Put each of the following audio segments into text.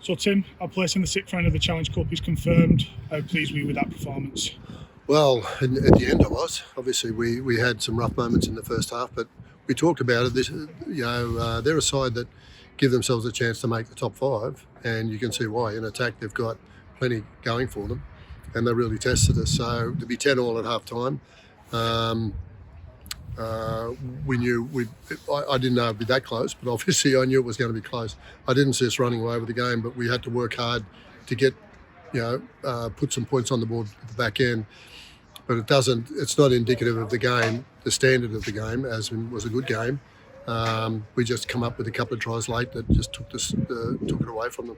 So Tim, our place in the 6th round of the Challenge Cup is confirmed. How pleased were you with that performance? Well, at the end I was. Obviously we had some rough moments in the first half, but we talked about it. They're a side that give themselves a chance to make the top 5, and you can see why. In attack, they've got plenty going for them, and they really tested us. So to be 10-all at half time, we knew I didn't know it'd be that close, but obviously I knew it was going to be close. I didn't see us running away with the game, but we had to work hard to get, put some points on the board at the back end. But it's not indicative of the game, the standard of the game, as in was a good game. We just come up with a couple of tries late that just took it away from them.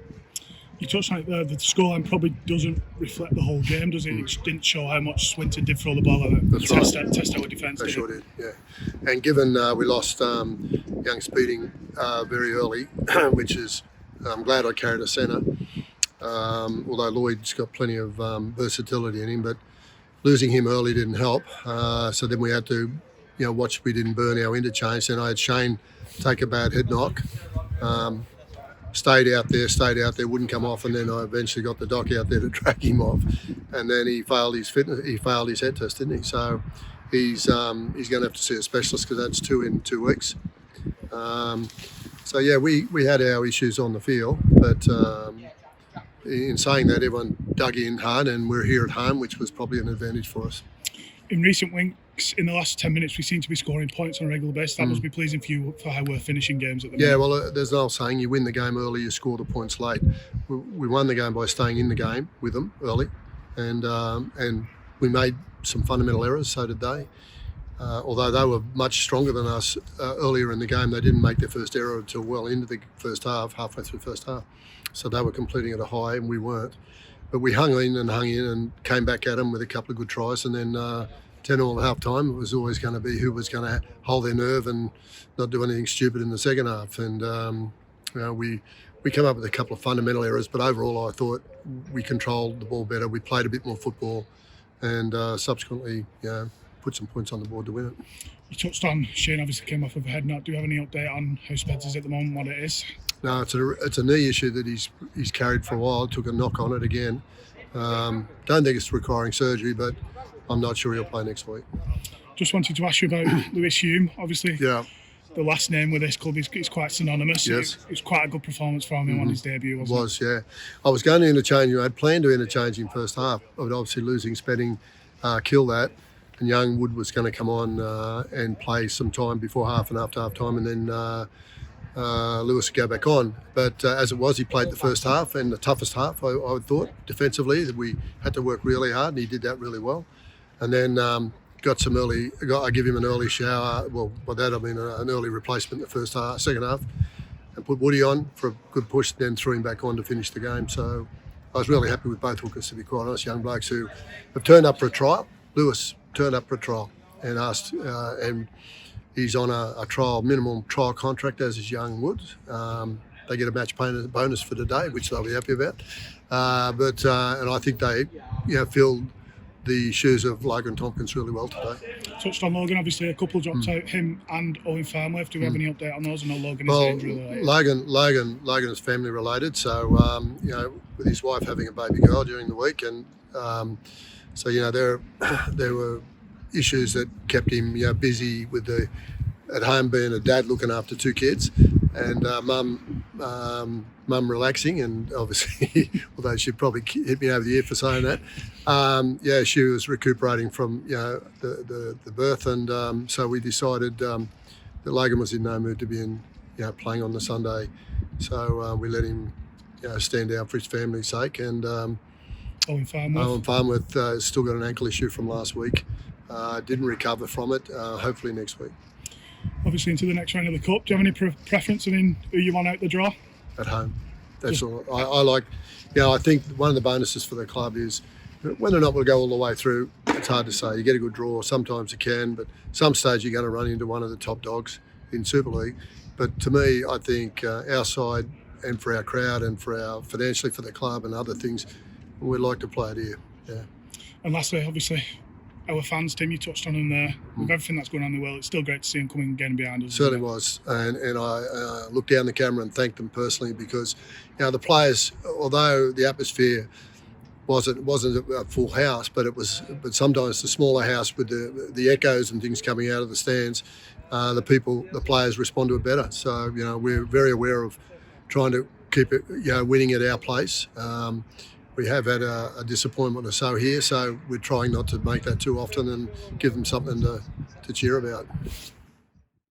You touched on it there, the scoreline probably doesn't reflect the whole game, does it? It didn't show how much Swinton did throw the ball and test our defence. They sure did, yeah. And given we lost young Speeding very early, which is, I'm glad I carried a centre, although Lloyd's got plenty of versatility in him, but losing him early didn't help. So then we had to, watch we didn't burn our interchange. Then I had Shane take a bad head knock. Stayed out there, wouldn't come off, and then I eventually got the doc out there to drag him off, and then he failed his head test, didn't he? So he's going to have to see a specialist because that's 2 in 2 weeks. So yeah, we had our issues on the field, but in saying that, everyone dug in hard, and we're here at home, which was probably an advantage for us. In recent weeks, in the last 10 minutes, we seem to be scoring points on a regular basis. That must be pleasing for you for how we're finishing games at the moment. Yeah, well, there's an old saying, you win the game early, you score the points late. We won the game by staying in the game with them early, and we made some fundamental errors, so did they. Although they were much stronger than us earlier in the game, they didn't make their first error until well into the first half, halfway through the first half. So they were completing at a high, and we weren't. But we hung in and came back at them with a couple of good tries, and then 10-all at half time, it was always going to be who was going to hold their nerve and not do anything stupid in the second half. And we came up with a couple of fundamental errors, but overall I thought we controlled the ball better. We played a bit more football, and subsequently put some points on the board to win it. You touched on Shane obviously came off of a head knock. Do you have any update on how Spence is at the moment, what it is? No, it's a knee issue that he's carried for a while. Took a knock on it again. Don't think it's requiring surgery, but I'm not sure he'll play next week. Just wanted to ask you about Lewis Hume. Obviously, yeah, the last name with this club is quite synonymous. Yes. It was quite a good performance from him on his debut, wasn't it? It was, yeah. I was going to interchange him. I had planned to interchange him first half, but obviously losing Spedding killed that. And young Wood was going to come on and play some time before half and after half time, and then Lewis would go back on. But as it was, he played the first half, and the toughest half, I thought, defensively, that we had to work really hard, and he did that really well. And then I give him an early shower. Well, by that I mean an early replacement in the second half, and put Woody on for a good push, then threw him back on to finish the game. So I was really happy with both hookers, to be quite honest, young blokes who have turned up for a trial. Lewis turned up for a trial and asked, and he's on a minimum trial contract, as is young Wood. They get a match bonus for today, which they'll be happy about. And I think they filled the shoes of Logan Tompkins really well today. Touched on Logan, obviously a couple dropped out, him and Owen Farmworth. Do we have any update on those? I know Logan is injury related. Logan is family related, so with his wife having a baby girl during the week, and so there were issues that kept him busy with at home being a dad looking after 2 kids, and mum relaxing, and obviously, although she'd probably hit me over the ear for saying that, she was recuperating from the birth, and so we decided that Logan was in no mood to be playing on the Sunday, so we let him stand down for his family's sake, and Owen Farmworth has still got an ankle issue from last week. Didn't recover from it. Hopefully next week. Obviously into the next round of the Cup. Do you have any preference in who you want out the draw? At home. That's all. I like, I think one of the bonuses for the club is whether or not we'll go all the way through, it's hard to say. You get a good draw, sometimes you can, but some stage you're going to run into one of the top dogs in Super League. But to me, I think our side, and for our crowd, and for our financially for the club and other things, we'd like to play it here. Yeah. And lastly, obviously, our fans, Tim, you touched on them there. With everything that's going on in the world, it's still great to see them coming and getting behind us. Certainly was, and I looked down the camera and thanked them personally because, the players, although the atmosphere wasn't a full house, but sometimes the smaller house with the echoes and things coming out of the stands, the players respond to it better. So we're very aware of trying to keep it winning at our place. We have had a disappointment or so here, so we're trying not to make that too often and give them something to cheer about.